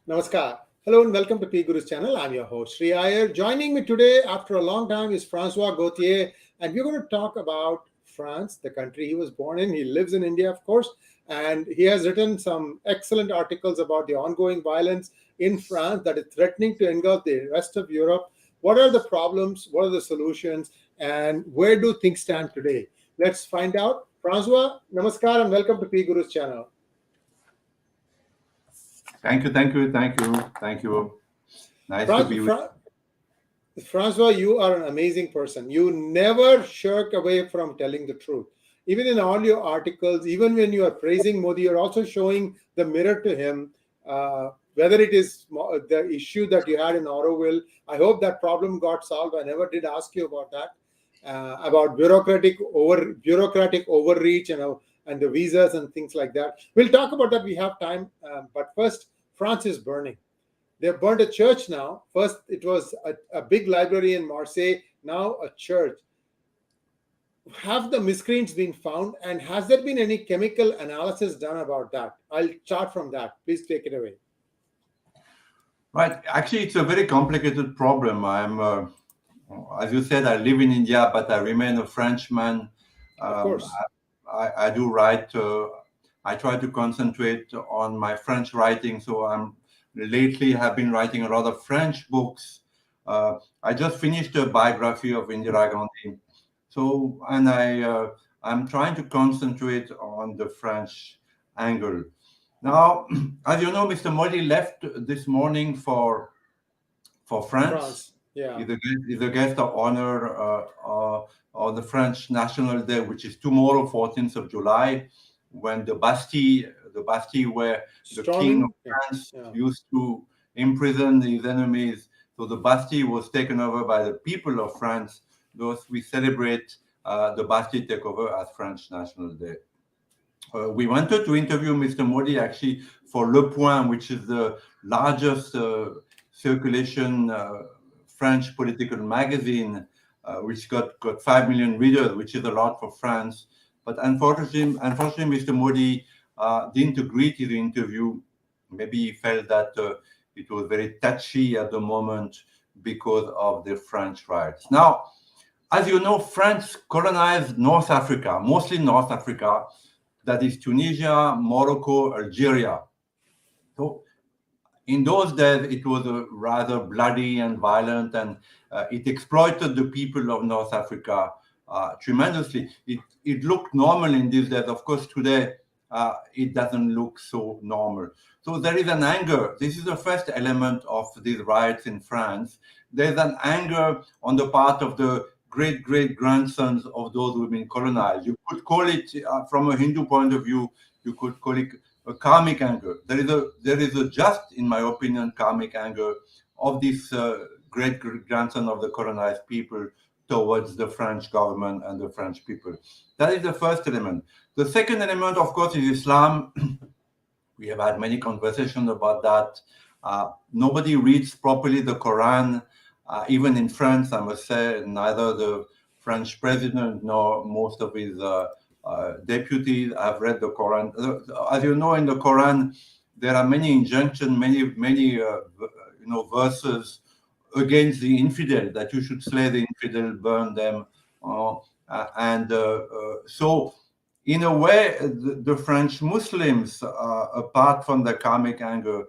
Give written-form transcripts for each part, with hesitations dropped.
Namaskar. Hello and welcome to P Guru's channel. I'm your host, Sri Iyer. Joining me today after a long time is Francois Gautier, and we're going to talk about France, the country he was born in. He lives in India, of course, and he has written some excellent articles about the ongoing violence in France that is threatening to engulf the rest of Europe. What are the problems? What are the solutions? And where do things stand today? Let's find out. Francois, namaskar and welcome to P Guru's channel. Thank you. Nice to be with you. Francois, you are an amazing person. You never shirk away from telling the truth. Even in all your articles, even when you are praising Modi, you're also showing the mirror to him. Whether it is the issue that you had in Auroville, I hope that problem got solved. I never did ask you about that, about bureaucratic overreach and the visas and things like that. We'll talk about that. We have time, but first, France is burning. They've burned a church now. First, it was a big library in Marseille, now a church. Have the miscreants been found, and has there been any chemical analysis done about that? I'll start from that. Please take it away. Right. Actually, it's a very complicated problem. As you said, I live in India, but I remain a Frenchman. Of course. I do write. I try to concentrate on my French writing, so lately have been writing a lot of French books. I just finished a biography of Indira Gandhi. So, and I'm trying to concentrate on the French angle. Now, as you know, Mr. Modi left this morning for France. Yeah. He's a guest of honor on the French National Day, which is tomorrow, 14th of July, when the Bastille where the King of France used to imprison his enemies. So the Bastille was taken over by the people of France. Thus, we celebrate the Bastille takeover as French National Day. We wanted to interview Mr. Modi actually for Le Point, which is the largest circulation French political magazine, which got 5 million readers, which is a lot for France. But unfortunately, Mr. Modi didn't agree to the interview. Maybe he felt that it was very touchy at the moment because of the French riots. Now, as you know, France colonized North Africa, mostly North Africa, that is Tunisia, Morocco, Algeria. So in those days, it was rather bloody and violent, and it exploited the people of North Africa tremendously. It looked normal in these days. Of course, today, it doesn't look so normal. So there is an anger. This is the first element of these riots in France. There's an anger on the part of the great-great-grandsons of those who have been colonized. You could call it, from a Hindu point of view, you could call it a karmic anger. There is a just, in my opinion, karmic anger of this great-grandson of the colonized people towards the French government and the French people. That is the first element. The second element, of course, is Islam. We have had many conversations about that. Nobody reads properly the Quran. Even in France, I must say, neither the French president nor most of his deputies have read the Quran. As you know, in the Quran, there are many injunctions, many verses against the infidel, that you should slay the infidel, burn them. So, in a way, the French Muslims, apart from the karmic anger,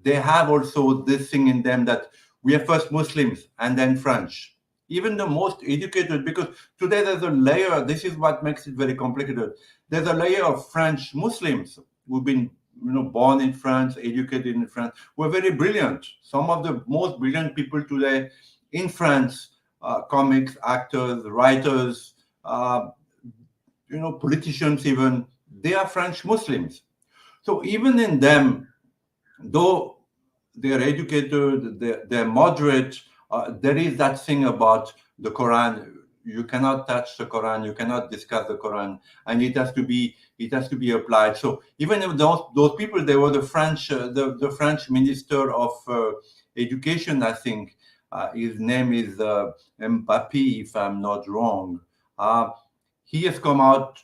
they have also this thing in them that we are first Muslims and then French. Even the most educated, because today there's a layer, this is what makes it very complicated. There's a layer of French Muslims who've been born in France, educated in France, were very brilliant. Some of the most brilliant people today in France, comics, actors, writers, politicians even, they are French Muslims. So even in them, though they are educated, they're moderate, there is that thing about the Quran. You cannot touch the Quran, you cannot discuss the Quran, and it has to be applied. So even if those people, they were the French minister of education, I think. His name is Mbappé, if I'm not wrong. He has come out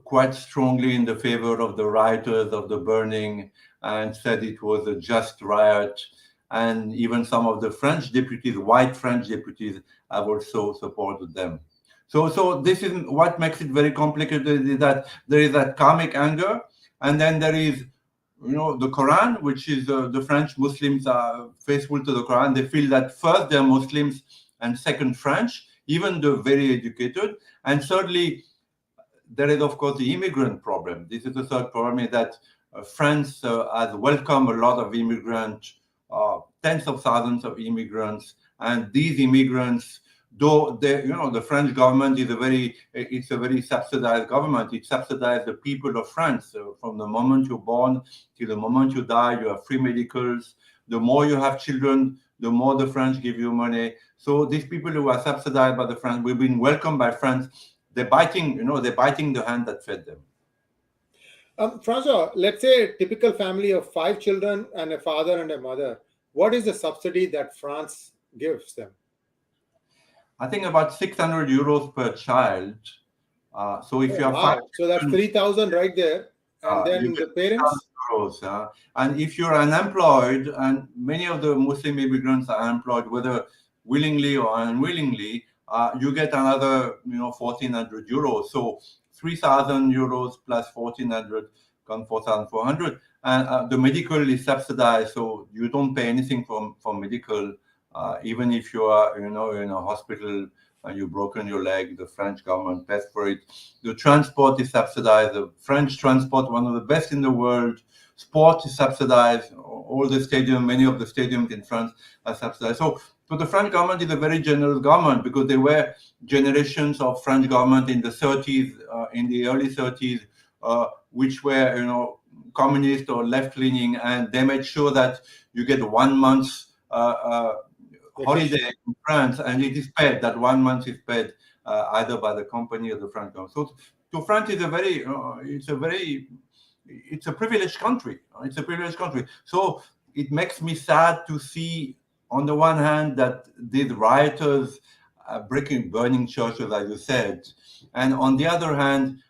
quite strongly in the favor of the rioters, of the burning, and said it was a just riot. And even some of the French deputies, white French deputies, have also supported them. So this is what makes it very complicated, is that there is that karmic anger, and then there is, the Quran, which is the French Muslims are faithful to the Quran. They feel that first they're Muslims, and second French, even the very educated. And thirdly, there is, of course, the immigrant problem. This is the third problem, is that France has welcomed a lot of immigrants, tens of thousands of immigrants, and these immigrants, though the French government is it's a very subsidized government. It subsidizes the people of France. So from the moment you're born till the moment you die, you have free medicals. The more you have children, the more the French give you money. So these people who are subsidized by the French, we've been welcomed by France. They're biting the hand that fed them. Francois, let's say a typical family of 5 children and a father and a mother. What is the subsidy that France gives them? I think about 600 euros per child. So if you have 5, so that's 3,000 right there. And then the parents? Euros, and if you're unemployed, and many of the Muslim immigrants are unemployed, whether willingly or unwillingly, you get another 1,400 euros. So 3,000 euros plus 1,400 comes 4,400. And the medical is subsidized, so you don't pay anything for medical. Even if you are, in a hospital and you've broken your leg, the French government pays for it. The transport is subsidized. The French transport, one of the best in the world. Sport is subsidized. All the stadiums, many of the stadiums in France are subsidized. So the French government is a very generous government, because there were generations of French government in the 30s, in the early 30s, which were, communist or left-leaning, and they made sure that you get 1 month's holiday in France, and it is paid. That 1 month is paid either by the company or the French government. So France is it's a privileged country. It's a privileged country. So it makes me sad to see, on the one hand, that these rioters are burning churches, as you said, and on the other hand,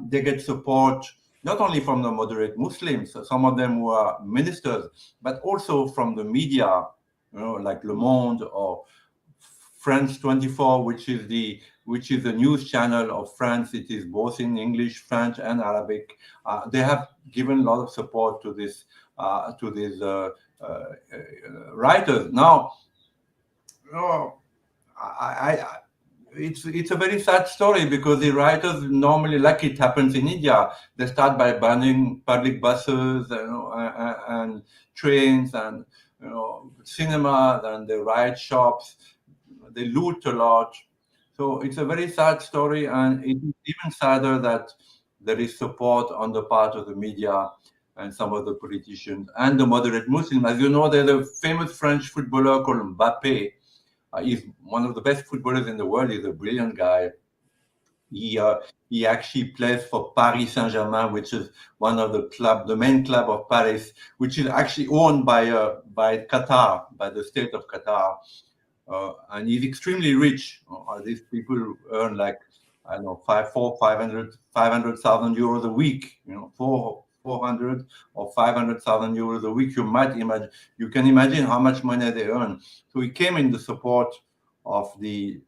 they get support not only from the moderate Muslims, some of them who are ministers, but also from the media, like Le Monde or France 24, which is the news channel of France. It is both in English, French, and Arabic. They have given a lot of support to these writers. Now, it's a very sad story, because the writers normally, like it happens in India, they start by burning public buses, and trains, and cinemas, and they riot shops. They loot a lot. So it's a very sad story, and it is even sadder that there is support on the part of the media and some of the politicians and the moderate Muslims. As you know, there's a famous French footballer called Mbappé. He's one of the best footballers in the world. He's a brilliant guy. He actually plays for Paris Saint-Germain, which is one of the main club of Paris, which is actually owned by Qatar, by the state of Qatar. And he's extremely rich. These people earn, like, I don't know, 500,000 euros a week. 400 or 500,000 euros a week. You can imagine how much money they earn. So he came in the support of the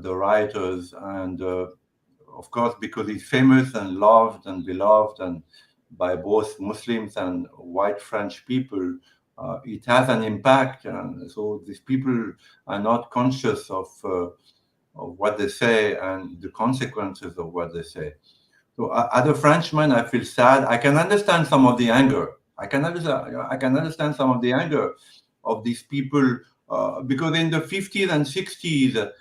rioters, and of course, because he's famous and loved and beloved, and by both Muslims and white French people, it has an impact. And so these people are not conscious of what they say and the consequences of what they say. So as a Frenchman, I feel sad. I can understand some of the anger. I can understand some of the anger of these people, because in the 50s and 60s,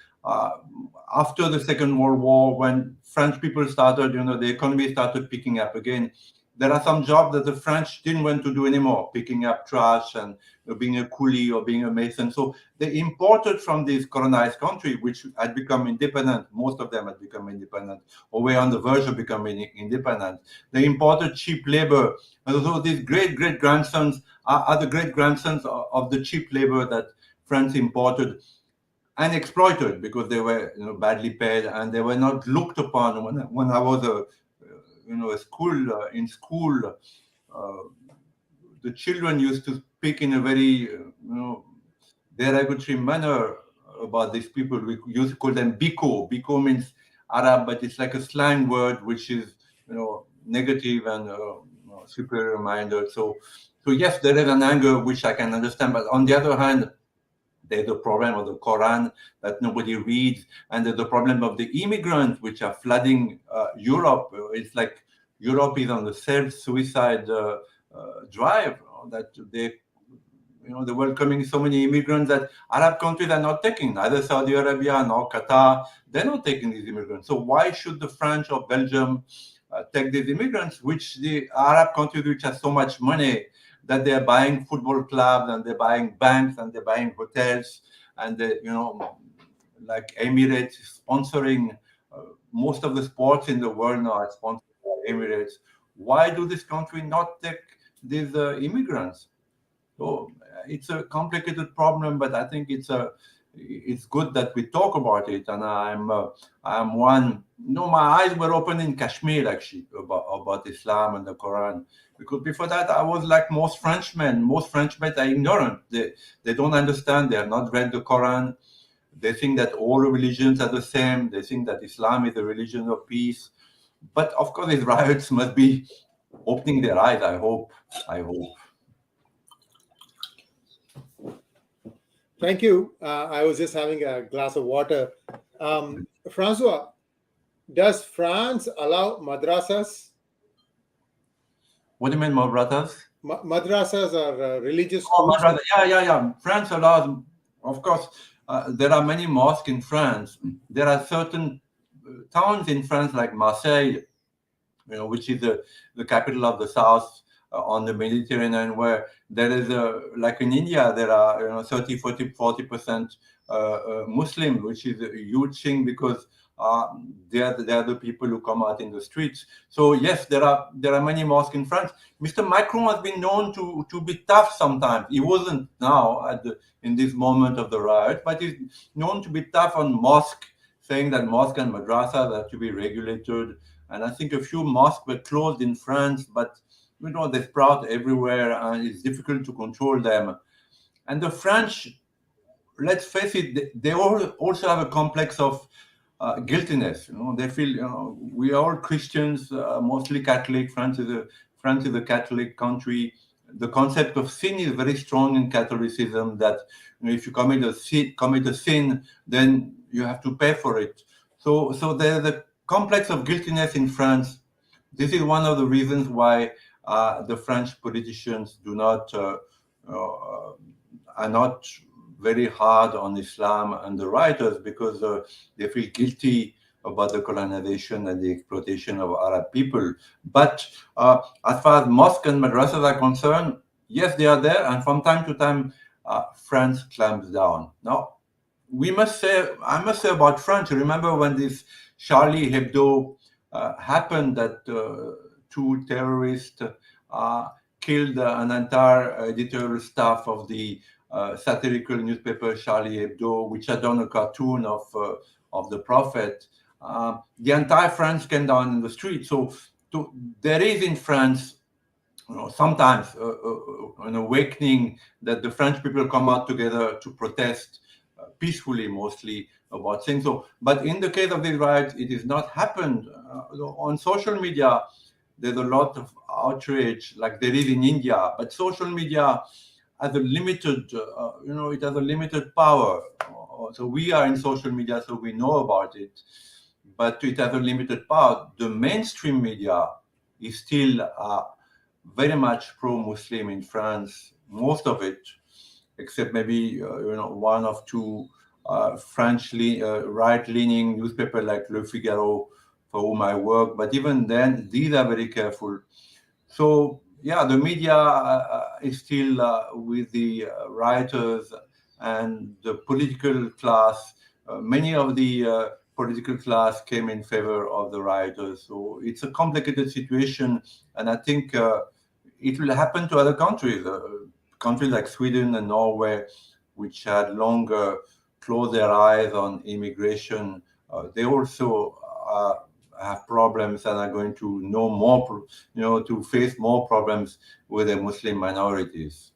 after the Second World War, when French people started, the economy started picking up again, there are some jobs that the French didn't want to do anymore, picking up trash and being a coolie or being a mason. So they imported from this colonized country, which had become independent. Most of them had become independent, or were on the verge of becoming independent. They imported cheap labor. And so these great-grandsons are the great-grandsons of the cheap labor that France imported and exploited, because they were badly paid, and they were not looked upon. When I was in school, the children used to speak in a very derogatory manner about these people. We used to call them biko. Biko means Arab, but it's like a slang word which is negative and superior minded. So yes, there is an anger which I can understand, but on the other hand, there's the problem of the Quran that nobody reads, and there's the problem of the immigrants which are flooding Europe. It's like Europe is on the self-suicide drive, that they're welcoming so many immigrants that Arab countries are not taking, neither Saudi Arabia nor Qatar. They're not taking these immigrants. So why should the French or Belgium take these immigrants, which the Arab countries which have so much money that they're buying football clubs and they're buying banks and they're buying hotels and they, like Emirates sponsoring most of the sports in the world now are sponsored by Emirates. Why do this country not take these immigrants? So it's a complicated problem, but I think it's good that we talk about it. And I'm one. My eyes were open in Kashmir actually about Islam and the Quran, because before that I was like most Frenchmen. Most Frenchmen are ignorant. They don't understand. They have not read the Quran. They think that all religions are the same. They think that Islam is a religion of peace. But of course, these riots must be opening their eyes. I hope. Thank you. I was just having a glass of water. Francois, does France allow madrasas? What do you mean, madrasas? Madrasas are religious schools. Madrasas. Yeah. France allows, of course. There are many mosques in France. There are certain towns in France like Marseille, which is the capital of the south on the Mediterranean, where there is like in India, there are 30, 40% Muslim, which is a huge thing because they are the people who come out in the streets. So yes, there are many mosques in France. Mr. Macron has been known to be tough sometimes. He wasn't now in this moment of the riot, but he's known to be tough on mosque, saying that mosque and madrasas have to be regulated. And I think a few mosques were closed in France, but they sprout everywhere and it's difficult to control them. And the French, let's face it, they also have a complex of guiltiness. They feel, we are all Christians, mostly Catholic. France is a Catholic country. The concept of sin is very strong in Catholicism, that if you commit a sin, then you have to pay for it. So there's a complex of guiltiness in France. This is one of the reasons why the French politicians are not very hard on Islam and the rioters, because they feel guilty about the colonization and the exploitation of Arab people. But as far as mosques and madrasas are concerned, yes, they are there, and from time to time, France clamps down. Now, I must say about France, remember when this Charlie Hebdo happened, that two terrorists killed an entire editorial staff of the satirical newspaper Charlie Hebdo, which had done a cartoon of the Prophet. The entire France came down in the street. So there is in France sometimes an awakening that the French people come out together to protest peacefully, mostly, about things. So, but in the case of these riots, it has not happened. On social media, there's a lot of outrage, like there is in India. But social media has a limited, it has a limited power. So we are in social media, so we know about it. But it has a limited power. The mainstream media is still very much pro-Muslim in France. Most of it, except maybe one of two French right-leaning newspapers like Le Figaro, for whom I work. But even then, these are very careful. So yeah, the media is still with the rioters, and the political class. Many of the political class came in favor of the rioters. So it's a complicated situation, and I think it will happen to other countries. Countries like Sweden and Norway, which had longer closed their eyes on immigration, they also have problems and are going to know more, to face more problems with the Muslim minorities.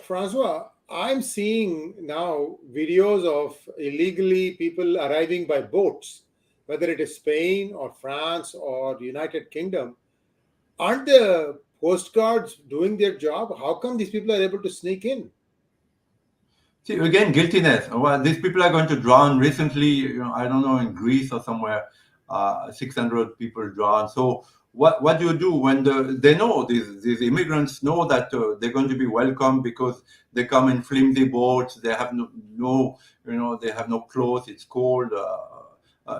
Francois, I'm seeing now videos of illegally people arriving by boats, whether it is Spain or France or the United Kingdom. Aren't the postguards doing their job? How come these people are able to sneak in? See, again, guiltiness. Well, these people are going to drown. Recently, I don't know, in Greece or somewhere, 600 people drowned. So what do you do when they know, these immigrants know that they're going to be welcome because they come in flimsy boats. They have they have no clothes. It's cold.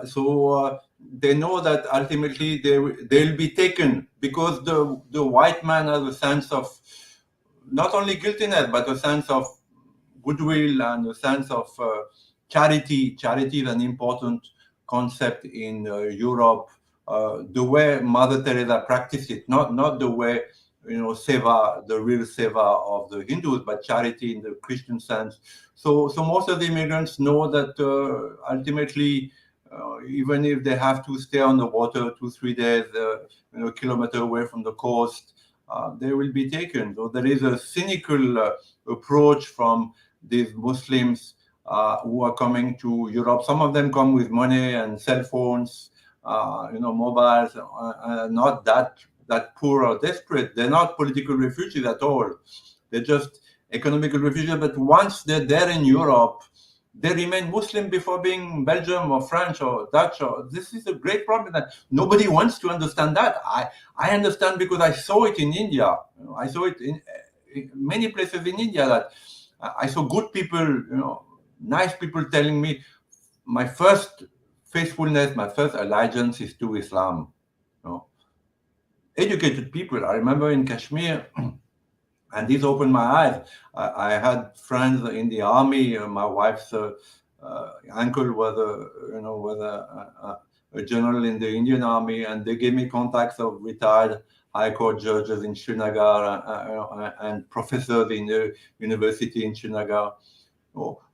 So they know that ultimately they'll be taken, because the white man has a sense of not only guiltiness but a sense of goodwill and a sense of charity. Charity is an important concept in Europe. The way Mother Teresa practiced it, not the way seva, the real seva of the Hindus, but charity in the Christian sense. So most of the immigrants know that ultimately, even if they have to stay on the water 2-3 days, kilometer away from the coast, they will be taken. So there is a cynical approach from these Muslims who are coming to Europe. Some of them come with money and cell phones, mobiles, not that poor or desperate. They're not political refugees at all. They're just economical refugees. But once they're there in Europe, they remain Muslim before being Belgium or French or Dutch. This is a great problem that nobody wants to understand. That I understand, because I saw it in India. I saw it in many places in India, that I saw good people, nice people telling me, my first faithfulness, my first allegiance is to Islam. Educated people. I remember in Kashmir, and this opened my eyes. I had friends in the army. My wife's uncle was a general in the Indian Army, and they gave me contacts of retired High Court judges in Srinagar and professors in the university in Srinagar.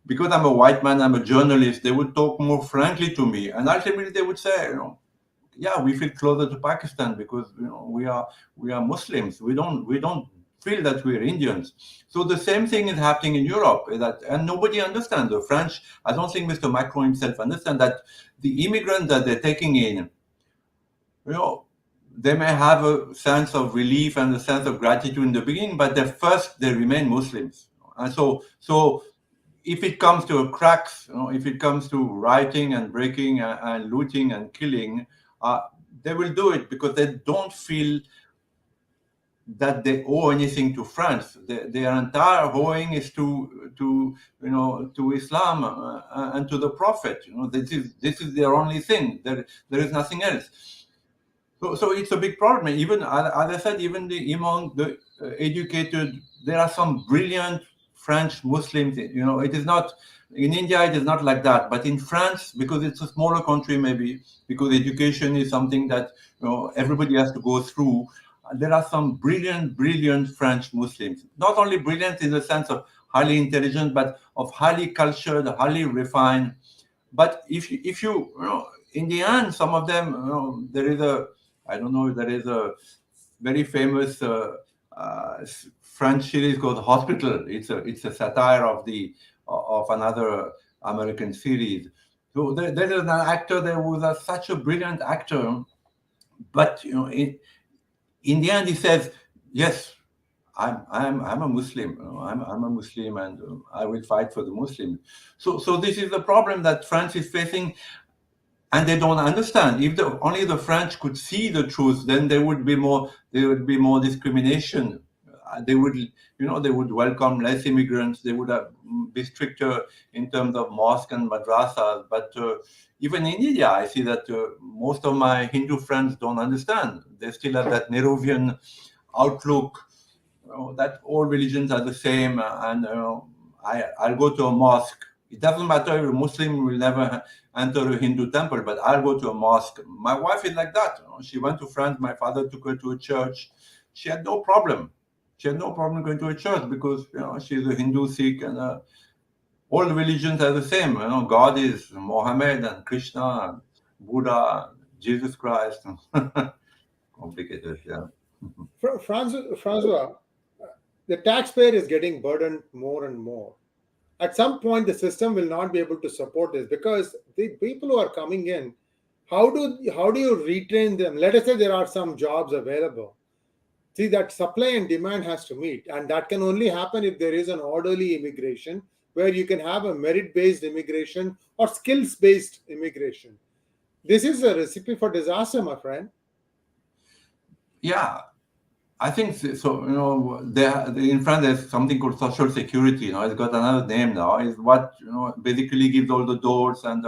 Because I'm a white man, I'm a journalist, they would talk more frankly to me, and ultimately they would say, yeah, we feel closer to Pakistan because we are Muslims. We don't feel that we're Indians. So the same thing is happening in Europe, and nobody understands. The French, I don't think Mr. Macron himself understands that the immigrants that they're taking in, they may have a sense of relief and a sense of gratitude in the beginning, but they remain Muslims. And so if it comes to cracks, if it comes to rioting and breaking and looting and killing, they will do it because they don't feel that they owe anything to France. Their entire owing is to Islam and to the Prophet. This is their only thing. There is nothing else. So it's a big problem. Even as I said, even among the educated, there are some brilliant French Muslims. It is not in India. It is not like that. But in France, because it's a smaller country, maybe because education is something that everybody has to go through. There are some brilliant French Muslims. Not only brilliant in the sense of highly intelligent, but of highly cultured, highly refined. But if you in the end, some of them, there is a very famous French series called Hospital. It's a satire of another American series. So there is an actor there who was such a brilliant actor, but in the end he says, yes, I'm a Muslim. I'm a Muslim, and I will fight for the Muslims. So this is the problem that France is facing. And they don't understand. If only the French could see the truth, then there would be more discrimination. They would welcome less immigrants. They would be stricter in terms of mosques and madrasas. But even in India, I see that most of my Hindu friends don't understand. They still have that Nehruvian outlook, that all religions are the same. And I'll go to a mosque. It doesn't matter if a Muslim will never enter a Hindu temple, but I'll go to a mosque. My wife is like that. She went to France. My father took her to a church. She had no problem. She had no problem going to a church because she's a Hindu, Sikh, and all the religions are the same. God is Mohammed and Krishna. Buddha, Jesus Christ. Complicated, yeah. Francois, the taxpayer is getting burdened more and more. At some point, the system will not be able to support this because the people who are coming in, how do you retrain them? Let us say there are some jobs available. See, that supply and demand has to meet, and that can only happen if there is an orderly immigration where you can have a merit-based immigration or skills-based immigration. This is a recipe for disaster, my friend. Yeah, I think so. In France, there's something called social security. It's got another name now. It's what basically gives all the doors, and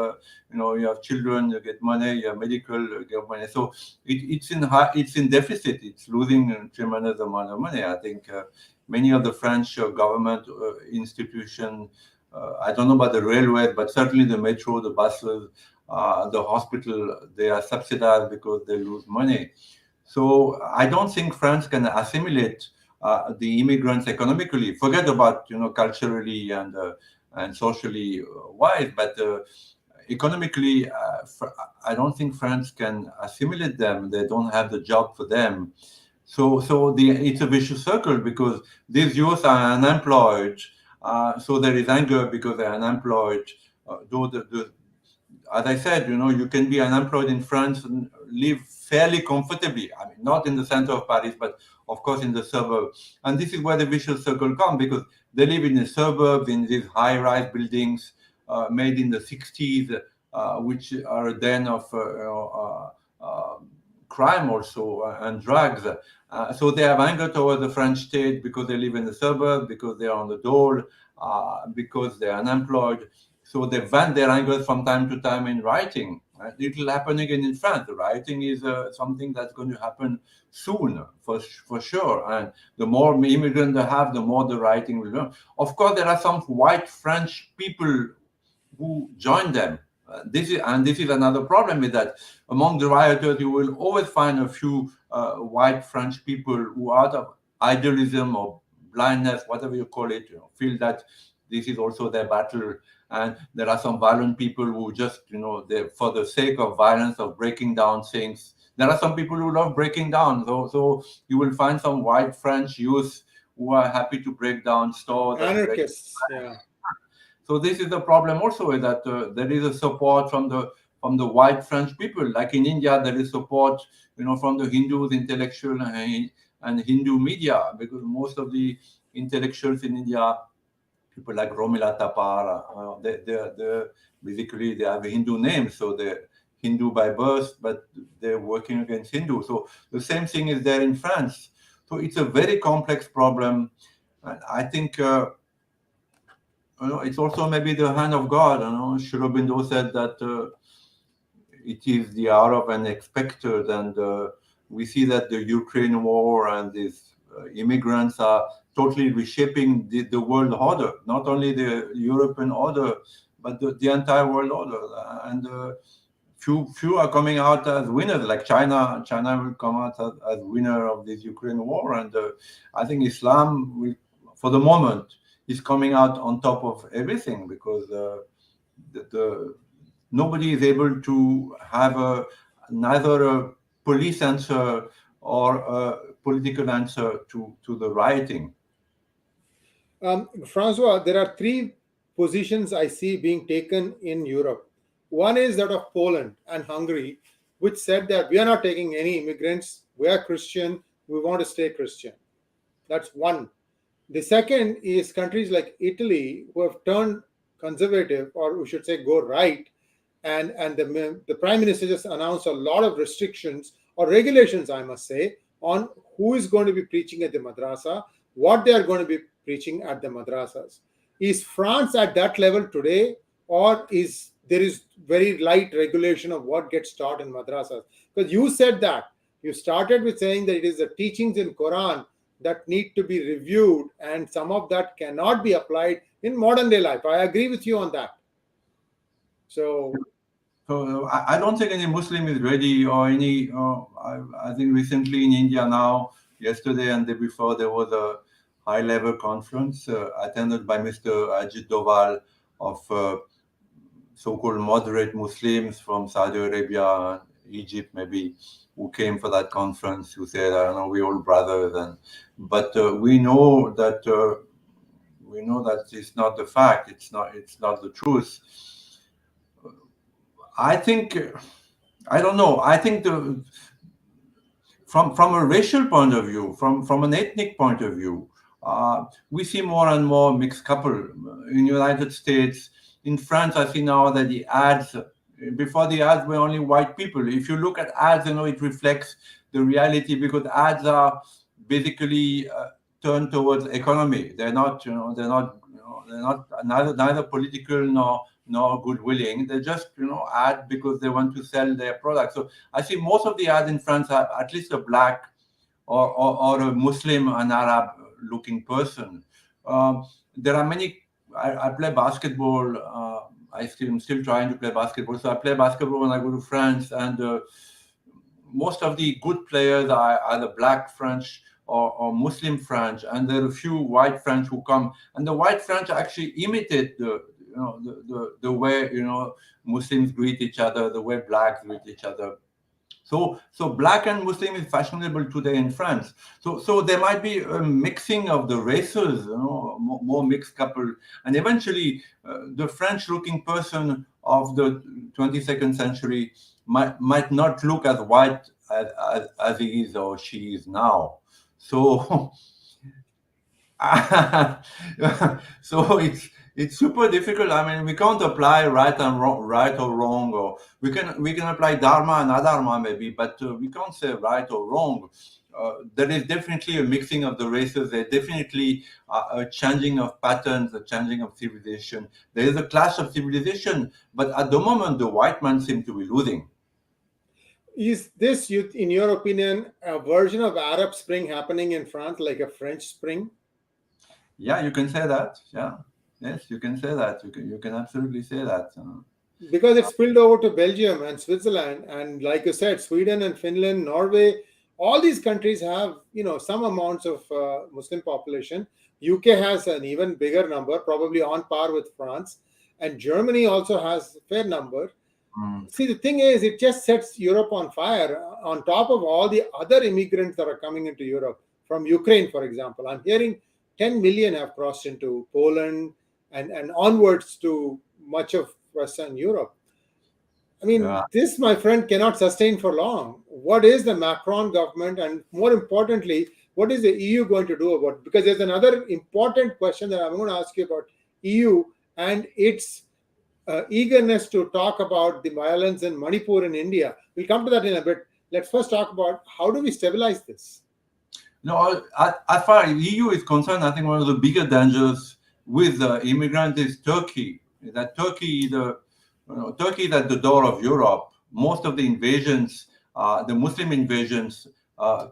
you have children, you get money, you have medical, you get money. So it's in deficit. It's losing a tremendous amount of money. I think many of the French government institutions. I don't know about the railways, but certainly the metro, the buses, the hospital, they are subsidized because they lose money. So I don't think France can assimilate the immigrants economically. Forget about culturally and socially wise, but economically, I don't think France can assimilate them. They don't have the job for them. So it's a vicious circle because these youth are unemployed. So there is anger because they're unemployed. Though as I said, you can be unemployed in France and live fairly comfortably. I mean, not in the center of Paris, but of course in the suburbs. And this is where the vicious circle comes because they live in the suburbs, in these high-rise buildings made in the 60s, which are a den of crime also and drugs. So they have anger towards the French state because they live in the suburbs, because they are on the dole, because they're unemployed. So they vent their anger from time to time in writing. It will happen again in France. The rioting is something that's going to happen soon, for sure. And the more immigrants they have, the more the rioting will go. Of course, there are some white French people who join them. This is another problem with that. Among the rioters, you will always find a few white French people who, out of idealism or blindness, whatever you call it, feel that this is also their battle. And there are some violent people who just, for the sake of violence, of breaking down things. There are some people who love breaking down. So you will find some white French youth who are happy to break down stores. Anarchists, yeah. So this is the problem also, is that there is a support from the white French people. Like in India, there is support, from the Hindus, intellectual and Hindu media, because most of the intellectuals in India, people like Romila Tapar, they basically they have a Hindu name, so they're Hindu by birth, but they're working against Hindu. So the same thing is there in France. So it's a very complex problem. And I think it's also maybe the hand of God. Shrobindo said that it is the hour of unexpected, and we see that the Ukraine war and these immigrants are totally reshaping the world order, not only the European order, but the entire world order. And few are coming out as winners, like China. China will come out as winner of this Ukraine war. And I think Islam will, for the moment, is coming out on top of everything, because nobody is able to have neither a police answer or a political answer to the rioting. Francois, there are three positions I see being taken in Europe. One is that of Poland and Hungary, which said that we are not taking any immigrants. We are Christian. We want to stay Christian. That's one. The second is countries like Italy, who have turned conservative, or we should say go right, and the prime minister just announced a lot of restrictions or regulations, I must say, on who is going to be preaching at the madrasa, what they are going to be preaching at the madrasas. Is France at that level today, or is there is very light regulation of what gets taught in madrasas? Because you said that you started with saying that it is the teachings in Quran that need to be reviewed, and some of that cannot be applied in modern day life. I agree with you on that. So I don't think any Muslim is ready, or any. I think recently in India now, yesterday and the day before, there was a high-level conference attended by Mr. Ajit Doval of so-called moderate Muslims from Saudi Arabia, Egypt, maybe, who came for that conference, who said, "I don't know, we're all brothers." But we know that it's not the fact. It's not the truth. I think I don't know. I think from a racial point of view, from an ethnic point of view, we see more and more mixed couple in United States. In France, I see now that the ads, before the ads were only white people. If you look at ads, it reflects the reality, because ads are basically turned towards economy. They're not, neither political nor good-willing. They just, ad because they want to sell their product. So I see most of the ads in France are at least a black or a Muslim, an Arab-looking person. There are many. I play basketball. I'm still trying to play basketball. So I play basketball when I go to France, and most of the good players are either black French or Muslim French, and there are a few white French who come, and the white French actually imitate the way Muslims greet each other, the way blacks greet each other. So black and Muslim is fashionable today in France. So there might be a mixing of the races, more mixed couple, and eventually the French-looking person of the 22nd century might not look as white as he is or she is now. So so it's super difficult. I mean, we can't apply right or wrong, or we can apply dharma and adharma maybe, but we can't say right or wrong. There is definitely a mixing of the races. There's definitely a changing of patterns, a changing of civilization. There is a clash of civilization, but at the moment, the white man seems to be losing. Is this, in your opinion, a version of Arab Spring happening in France, like a French Spring? Yeah, you can say that. Yeah. Yes, you can say that. You can absolutely say that. Because it spilled over to Belgium and Switzerland, and like you said, Sweden and Finland, Norway, all these countries have some amounts of Muslim population. UK has an even bigger number, probably on par with France, and Germany also has a fair number. See, the thing is, it just sets Europe on fire, on top of all the other immigrants that are coming into Europe from Ukraine, for example. I'm hearing 10 million have crossed into Poland and onwards to much of Western Europe. I mean, this, my friend, cannot sustain for long. What is the Macron government, and more importantly, what is the EU going to do about it? Because there's another important question that I'm going to ask you about EU and its eagerness to talk about the violence in Manipur in India. We'll come to that in a bit. Let's first talk about how do we stabilize this? No, as far as EU is concerned, I think one of the bigger dangers with immigrants is Turkey. That Turkey is at the door of Europe. Most of the invasions, the Muslim invasions,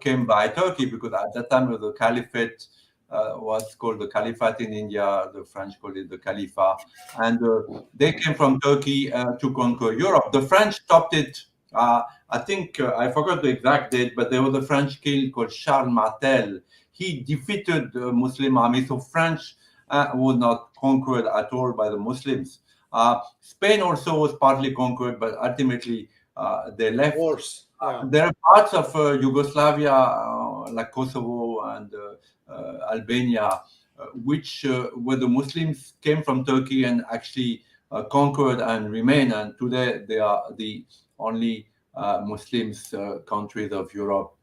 came by Turkey, because at that time the caliphate was called the Caliphate in India. The French called it the Khalifa, and they came from Turkey to conquer Europe. The French stopped it. I think I forgot the exact date, but there was a French king called Charles Martel. He defeated the Muslim army, so France was not conquered at all by the Muslims. Spain also was partly conquered, but ultimately they left. Wars. There are parts of Yugoslavia, like Kosovo and Albania, which where the Muslims came from Turkey and actually conquered and remain. And today they are the only Muslims countries of Europe.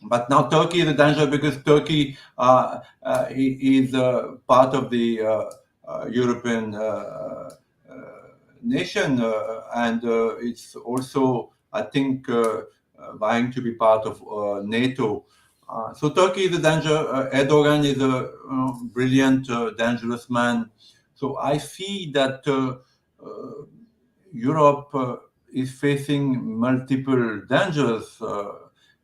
But now Turkey is a danger, because Turkey is part of the European nation, and it's also, I think, vying to be part of NATO. So Turkey is a danger. Erdogan is a brilliant, dangerous man. So I see that Europe is facing multiple dangers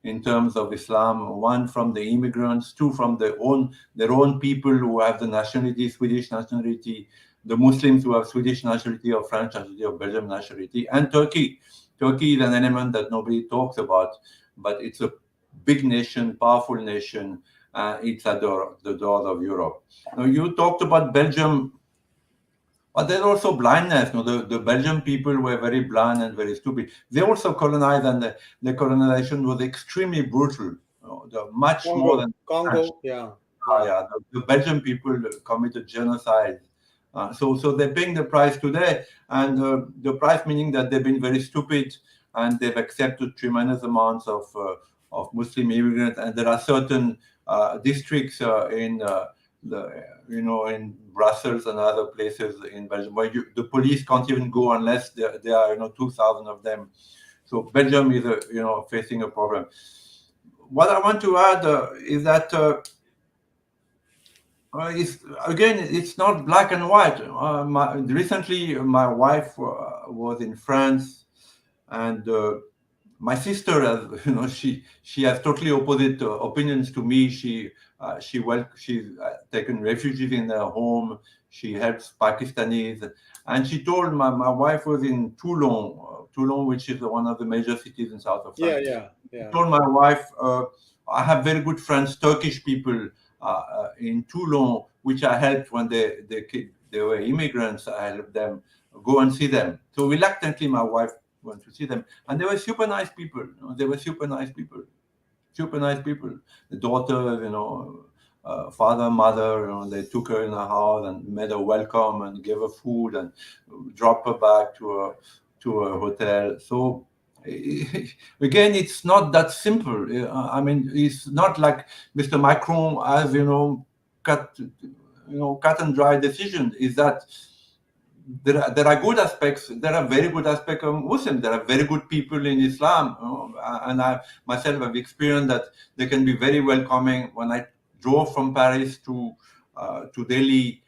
in terms of Islam. One from the immigrants, two from their own people who have the nationality, Swedish nationality, the Muslims who have Swedish nationality or French nationality or Belgian nationality, and Turkey. Turkey is an element that nobody talks about, but it's a big nation, powerful nation. It's at the doors of Europe. Now, you talked about Belgium. But there's also blindness. The Belgian people were very blind and very stupid. They also colonized, and the colonization was extremely brutal. Much more than French. Congo, yeah, yeah. Yeah, the Belgian people committed genocide. So they're paying the price today, and the price meaning that they've been very stupid, and they've accepted tremendous amounts of Muslim immigrants, and there are certain districts in Brussels and other places in Belgium where the police can't even go unless there are 2,000 of them. So Belgium is facing a problem. What I want to add is that. It's not black and white. Recently, my wife was in France, and my sister has, she has totally opposite opinions to me. She's taken refugees in her home. She helps Pakistanis, and she told my wife was in Toulon, which is one of the major cities in south of France. Yeah. Told my wife, I have very good friends, Turkish people in Toulon, which I helped when they were immigrants. I helped them go and see them. So reluctantly, my wife went to see them, and they were super nice people. They were super nice people. The daughter, father, mother, they took her in a house and made her welcome and gave her food and dropped her back to a hotel. So again, it's not that simple. I mean, it's not like Mr. Macron has, cut and dry decision. Is that there are good aspects. There are very good aspects of Muslims. There are very good people in Islam, and I myself have experienced that they can be very welcoming. When I drove from Paris to Delhi,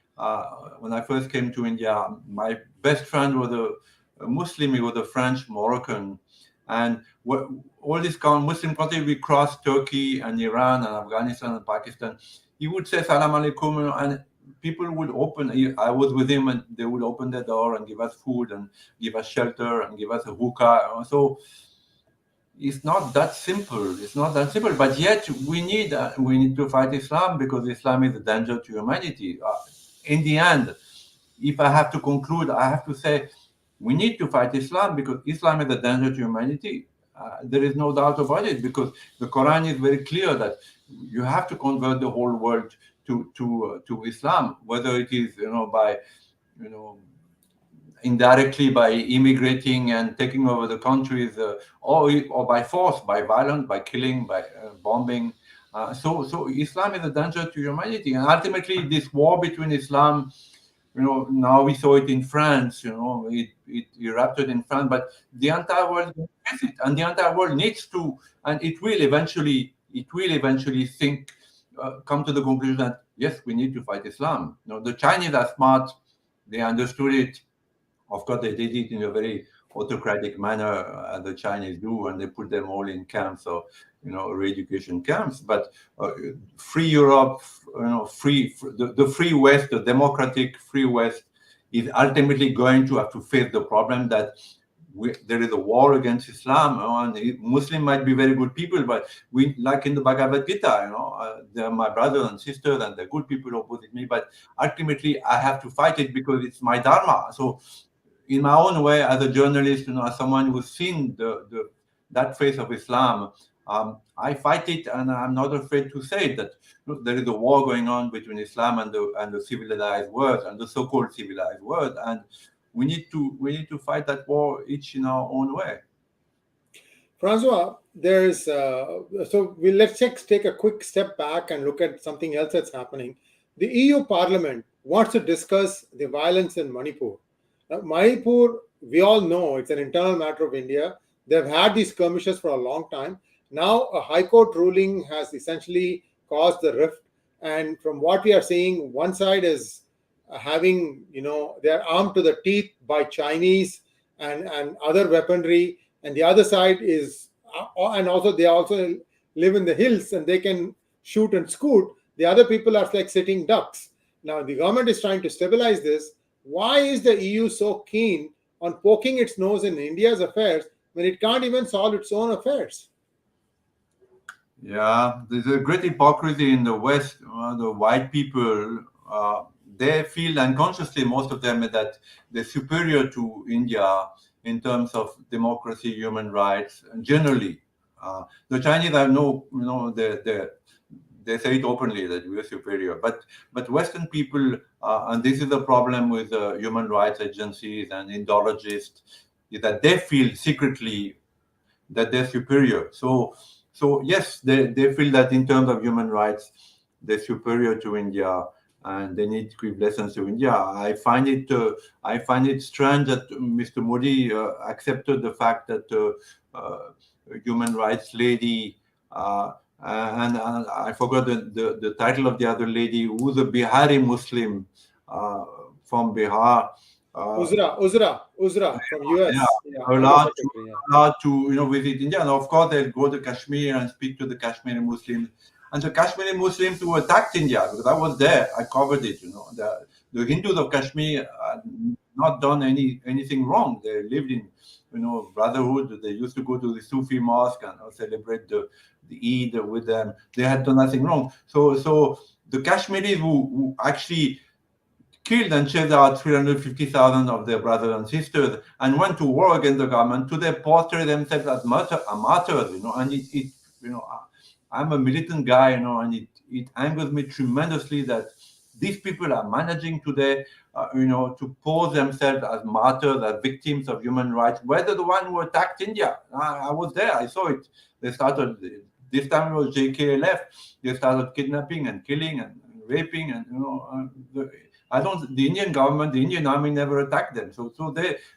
when I first came to India, my best friend was a Muslim. He was a French Moroccan. And all these Muslim countries, we crossed Turkey and Iran and Afghanistan and Pakistan. He would say salam alaikum, and people would open. I was with him, and they would open the door and give us food and give us shelter and give us a hookah. So it's not that simple. But yet we need to fight Islam, because Islam is a danger to humanity. In the end, if I have to conclude, I have to say, we need to fight Islam because Islam is a danger to humanity. There is no doubt about it, because the Quran is very clear that you have to convert the whole world to Islam, whether it is by indirectly by immigrating and taking over the countries, or by force, by violence, by killing, by bombing. So Islam is a danger to humanity, and ultimately this war between Islam. Now we saw it in France. It erupted in France, but the entire world has it, and the entire world needs to, and it will eventually come to the conclusion that yes, we need to fight Islam. The Chinese are smart; they understood it. Of course, they did it in a very autocratic manner, as the Chinese do, and they put them all in camps or re-education camps. But free Europe, the free West, the democratic free West, is ultimately going to have to face the problem that there is a war against Islam, and Muslim might be very good people, but we, like in the Bhagavad Gita, they're my brothers and sisters, and they're good people opposite me. But ultimately, I have to fight it because it's my dharma. So, in my own way, as a journalist, as someone who's seen that face of Islam, I fight it, and I'm not afraid to say that there is a war going on between Islam and the civilized world, and the so-called civilized world, and we need to fight that war each in our own way. Francois, let's take a quick step back and look at something else that's happening. The EU Parliament wants to discuss the violence in Manipur. Now, Manipur, we all know it's an internal matter of India. They've had these skirmishes for a long time. Now, a High Court ruling has essentially caused the rift. And from what we are seeing, one side is having, they're armed to the teeth by Chinese and other weaponry. And the other side is, and also they also live in the hills and they can shoot and scoot. The other people are like sitting ducks. Now, the government is trying to stabilize this. Why is the EU so keen on poking its nose in India's affairs when it can't even solve its own affairs? Yeah, there's a great hypocrisy in the West. The white people, they feel unconsciously, most of them, that they're superior to India in terms of democracy, human rights, and generally. The Chinese have no, they say it openly that we are superior. But Western people, and this is the problem with human rights agencies and Indologists, is that they feel secretly that they're superior. So yes, they feel that in terms of human rights, they're superior to India, and they need to give lessons to India. I find it strange that Mr. Modi accepted the fact that human rights lady, and I forgot the title of the other lady, who's a Bihari Muslim from Bihar. Uzra from US. Yeah, allowed to, Secretary, yeah. visit India. And of course, they'll go to Kashmir and speak to the Kashmiri Muslims. And the Kashmiri Muslims who attacked India, because I was there, I covered it. The Hindus of Kashmir had not done anything wrong. They lived in, brotherhood. They used to go to the Sufi mosque and celebrate the Eid with them. They had done nothing wrong. So the Kashmiris who actually killed and chased out 350,000 of their brothers and sisters and went to war against the government, to they portray themselves as martyrs, and I'm a militant guy, and it angers me tremendously that these people are managing today, to pose themselves as martyrs, as victims of human rights, whether the one who attacked India. I was there, I saw it. They started, this time it was JKLF, they started kidnapping and killing and raping, and the Indian government, the Indian army never attacked them. So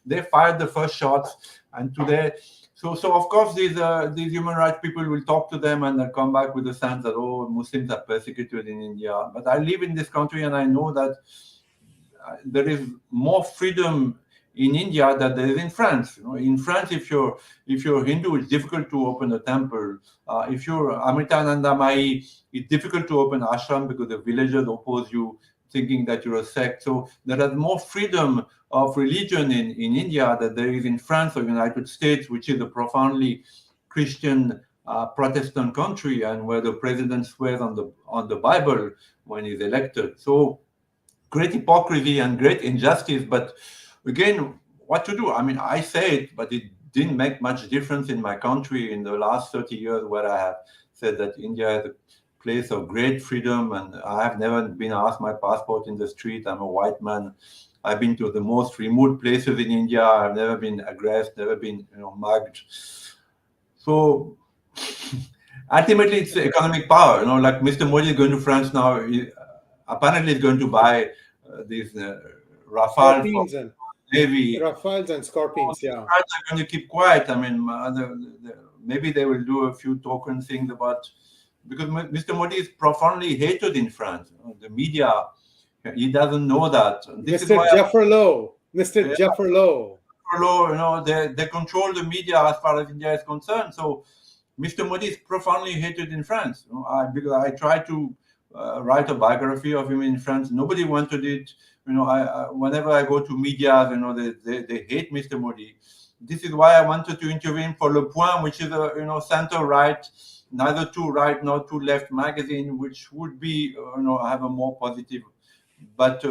they fired the first shots, and today, so of course these human rights people will talk to them and they'll come back with the sense that Muslims are persecuted in India. But I live in this country and I know that there is more freedom in India than there is in France. In France, if you're Hindu, it's difficult to open a temple. If you're Amritananda Mai, it's difficult to open ashram because the villagers oppose you, thinking that you're a sect. So there is more freedom of religion in India than there is in France or United States, which is a profoundly Christian Protestant country, and where the president swears on the Bible when he's elected. So great hypocrisy and great injustice. But again, what to do? I mean, I say it, but it didn't make much difference in my country in the last 30 years, where I have said that India is a place of great freedom, and I have never been asked my passport in the street. I'm a white man. I've been to the most remote places in India. I've never been aggressed, never been mugged. So ultimately, it's economic power. Like Mr. Modi is going to France now. Apparently, he's going to buy these Rafale and Navy. Rafales and Scorpions, yeah. They're going to keep quiet. I mean, maybe they will do a few token things about, because Mr. Modi is profoundly hated in France. The media, he doesn't know that. Mr. Jefferlo, they control the media as far as India is concerned. So Mr. Modi is profoundly hated in France. Because I tried to write a biography of him in France. Nobody wanted it. Whenever I go to media, they hate Mr. Modi. This is why I wanted to interview him for Le Point, which is a center-right, neither too right nor too left magazine, which would be have a more positive. But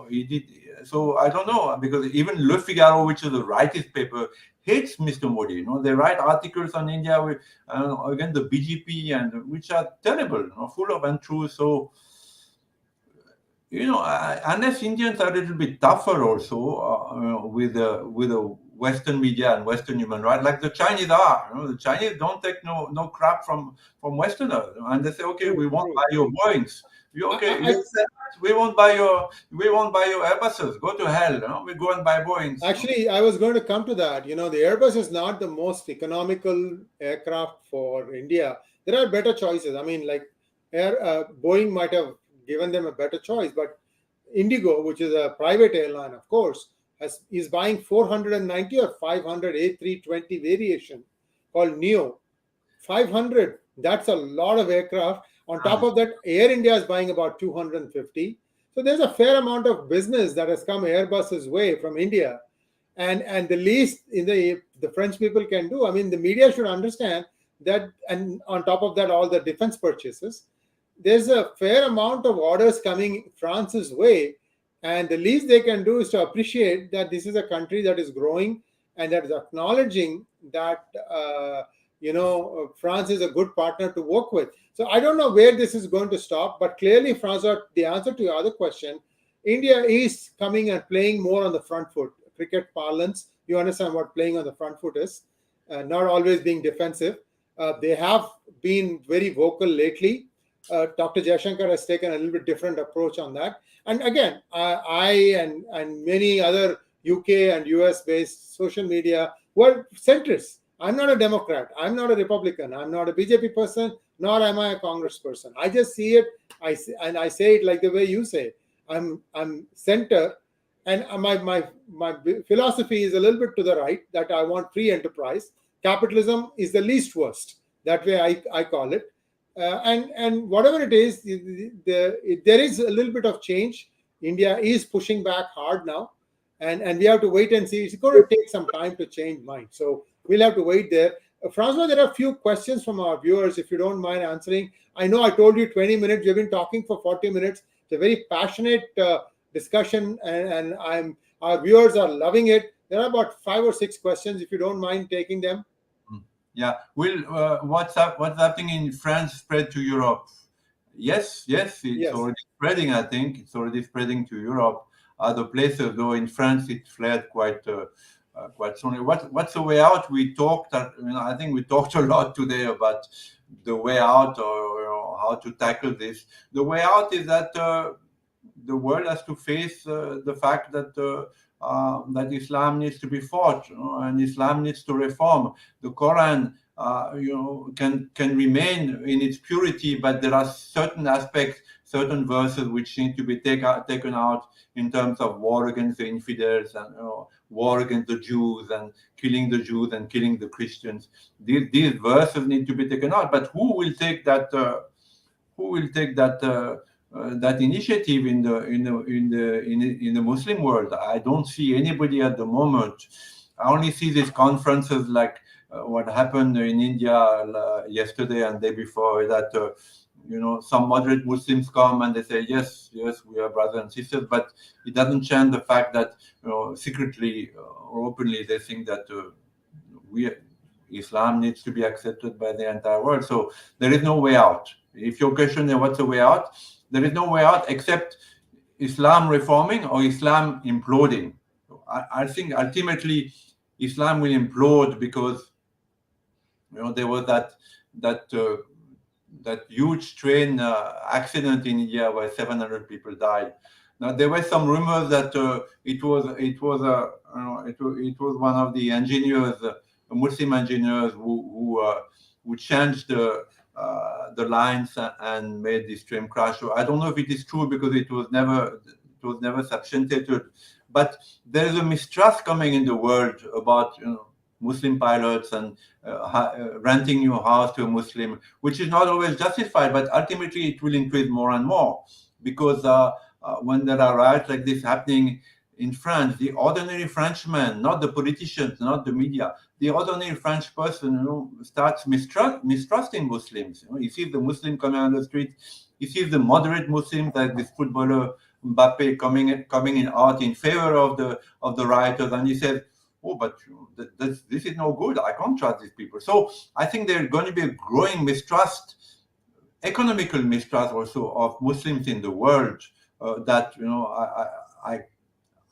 he did. So I don't know, because even Le Figaro, which is a rightist paper, hates Mr. Modi. They write articles on India with again the BJP, and which are terrible, full of untruths. So unless Indians are a little bit tougher also with the Western media and Western human rights, like the Chinese are. The Chinese don't take no crap from Westerners, and they say, okay, we won't buy your Boeings. We won't buy your Airbuses. Go to hell. We go and buy Boeings. Actually, I was going to come to that. The Airbus is not the most economical aircraft for India. There are better choices. I mean, like Boeing might have given them a better choice, but Indigo, which is a private airline, of course, is buying 490 or 500 A320 variation called Neo. 500. That's a lot of aircraft. On top of that, Air India is buying about 250. So there's a fair amount of business that has come Airbus's way from India. And the least the French people can do, I mean, the media should understand that, and on top of that, all the defense purchases, there's a fair amount of orders coming France's way, and the least they can do is to appreciate that this is a country that is growing and that is acknowledging that France is a good partner to work with. So I don't know where this is going to stop, but clearly, Francois, the answer to your other question, India is coming and playing more on the front foot. Cricket parlance, you understand what playing on the front foot is, not always being defensive. They have been very vocal lately. Dr. Jaishankar has taken a little bit different approach on that. And again, I and many other UK and US based social media were centrists. I'm not a Democrat. I'm not a Republican. I'm not a BJP person, nor am I a Congress person. I just see it. I say it like the way you say. I'm center, and my philosophy is a little bit to the right, that I want free enterprise. Capitalism is the least worst. That way I call it. And whatever it is, there is a little bit of change. India is pushing back hard now, and we have to wait and see. It's going to take some time to change mind. So we'll have to wait there. Francois, there are a few questions from our viewers, if you don't mind answering. I know I told you 20 minutes. We've been talking for 40 minutes. It's a very passionate discussion, and our viewers are loving it. There are about 5 or 6 questions, if you don't mind taking them. Yeah. Will what's happening in France spread to Europe? Yes, it's already spreading. I think it's already spreading to Europe. Other places, though, in France it flared quite strongly. What's the way out? We talked. I think we talked a lot today about the way out, or how to tackle this. The way out is that the world has to face the fact that that Islam needs to be fought, and Islam needs to reform. The Quran, can remain in its purity, but there are certain aspects, certain verses which need to be taken out in terms of war against the infidels and war against the Jews and killing the Jews and killing the Christians. These verses need to be taken out. But who will take that? That initiative in the Muslim world? I don't see anybody at the moment. I only see these conferences like what happened in India yesterday and the day before, that some moderate Muslims come and they say yes, we are brothers and sisters, but it doesn't change the fact that secretly or openly they think that Islam needs to be accepted by the entire world. So there is no way out. If your question is what's the way out, there is no way out except Islam reforming or Islam imploding. I think ultimately Islam will implode because there was that huge train accident in India where 700 people died. Now there were some rumors that it was one of the engineers, Muslim engineers, who changed the lines and made this train crash. So I don't know if it is true because it was never substantiated. But there is a mistrust coming in the world about Muslim pilots and renting your house to a Muslim, which is not always justified, but ultimately it will increase more and more because when there are riots like this happening in France, the ordinary Frenchman, not the politicians, not the media, the ordinary French person, starts mistrusting Muslims. He sees the Muslim coming on the street, he sees the moderate Muslims like this footballer Mbappe coming out in favor of the rioters, and he says, "Oh, but this is no good. I can't trust these people." So I think there's going to be a growing mistrust, economical mistrust also of Muslims in the world. That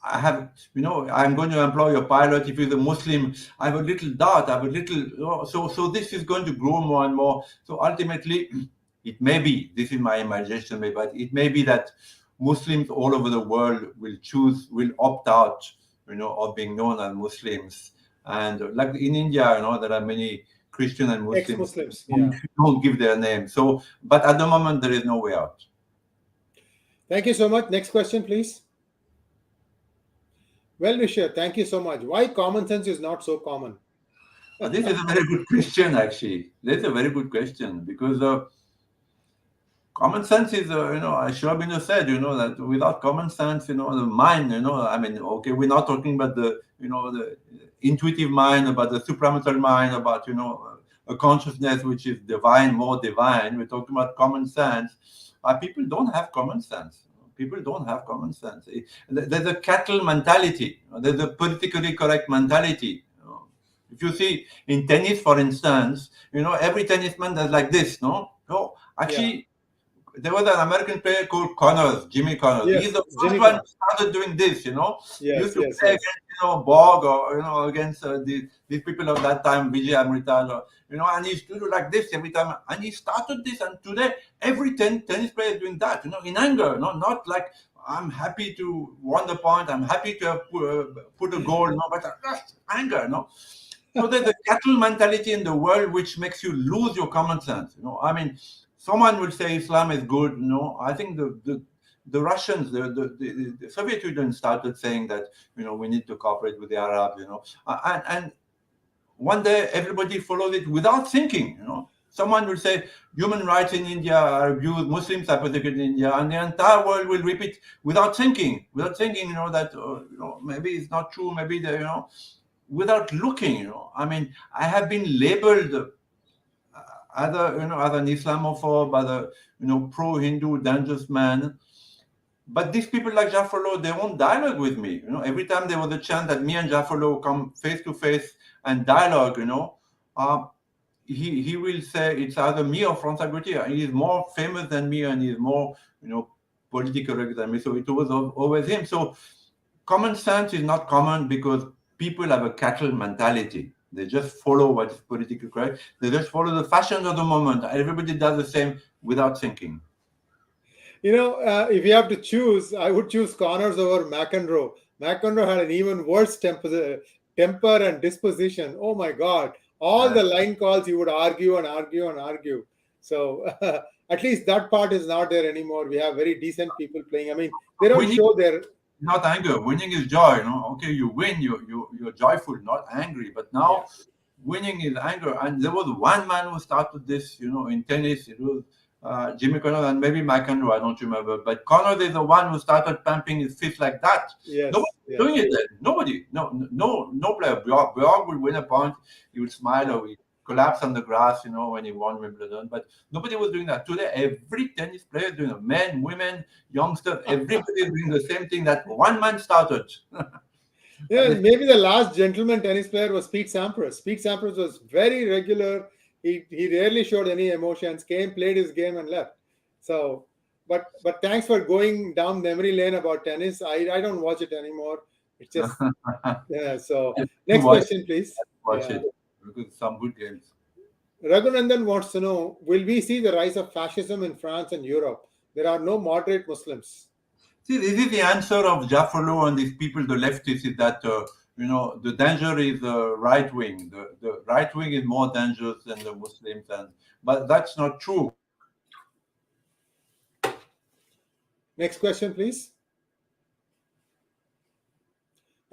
I have, I'm going to employ a pilot. If he's a Muslim, I have a little doubt. So this is going to grow more and more. So ultimately, it may be, this is my imagination, but it may be that Muslims all over the world will opt out, of being known as Muslims. And like in India, there are many Christian and Muslims ex-Muslims, who don't give their name. So, but at the moment, there is no way out. Thank you so much. Next question, please. Well, Vishal, thank you so much. Why common sense is not so common? This is a very good question, actually. That's a very good question because common sense is, Shobina said, that without common sense, the mind, okay, we're not talking about the intuitive mind, about the supramental mind, about, a consciousness which is divine, more divine. We're talking about common sense. People don't have common sense. People don't have common sense. There's a cattle mentality. There's a politically correct mentality. If you see in tennis, for instance, every tennisman does like this, no? No, actually, there was an American player called Connors, Jimmy Connors. Yes, He's the first Jimmy one Connors. who started doing this, He Yes, used to yes, play yes. against, Borg or, against these people of that time, Vijay Amritaj, and he used to do like this every time. And he started this, and today every tennis player is doing that, in anger, not like, I'm happy to won the point, I'm happy to have put a goal, but just anger, So there's a cattle mentality in the world which makes you lose your common sense, I mean, someone will say Islam is good. I think the Russians, the Soviet Union started saying that we need to cooperate with the Arabs. And one day everybody followed it without thinking. Someone will say human rights in India are abused, Muslims are persecuted in India, and the entire world will repeat without thinking. That maybe it's not true. Maybe without looking. I mean, I have been labeled as an Islamophobe, as a pro-Hindu dangerous man. But these people like Jafar Lowe, they won't dialogue with me. Every time there was a chance that me and Jafar Lowe come face to face and dialogue, he will say it's either me or Francois Gautier. He's more famous than me, and he's more, politically correct than me. So it was always him. So common sense is not common because people have a cattle mentality. They just follow what is politically correct. They just follow the fashion of the moment. Everybody does the same without thinking. If you have to choose, I would choose Connors over McEnroe. McEnroe had an even worse temper and disposition. Oh my God. All the line calls, he would argue and argue and argue. So at least that part is not there anymore. We have very decent people playing. I mean, they don't show their... Not anger. Winning is joy. Okay, you win, you're joyful, not angry. But now winning is anger. And there was one man who started this, in tennis. It was Jimmy Connors and maybe McEnroe, I don't remember. But Connors is the one who started pumping his fist like that. Yes, Nobody doing it then. Nobody. No player. Bjork would win a point. He would smile or he collapse on the grass, when he won Wimbledon. But nobody was doing that. Today, every tennis player is doing it. Men, women, youngsters, everybody is doing the same thing that one man started. Maybe the last gentleman tennis player was Pete Sampras. Pete Sampras was very regular. He rarely showed any emotions, came, played his game, and left. So, but thanks for going down memory lane about tennis. I don't watch it anymore. It's just So next question, please. Watch it. Some good games. Raghunandan wants to know: will we see the rise of fascism in France and Europe? There are no moderate Muslims. See, this is the answer of Jafar Lowe and these people, the leftists, is that the danger is the right wing. The right wing is more dangerous than the Muslims, but that's not true. Next question, please.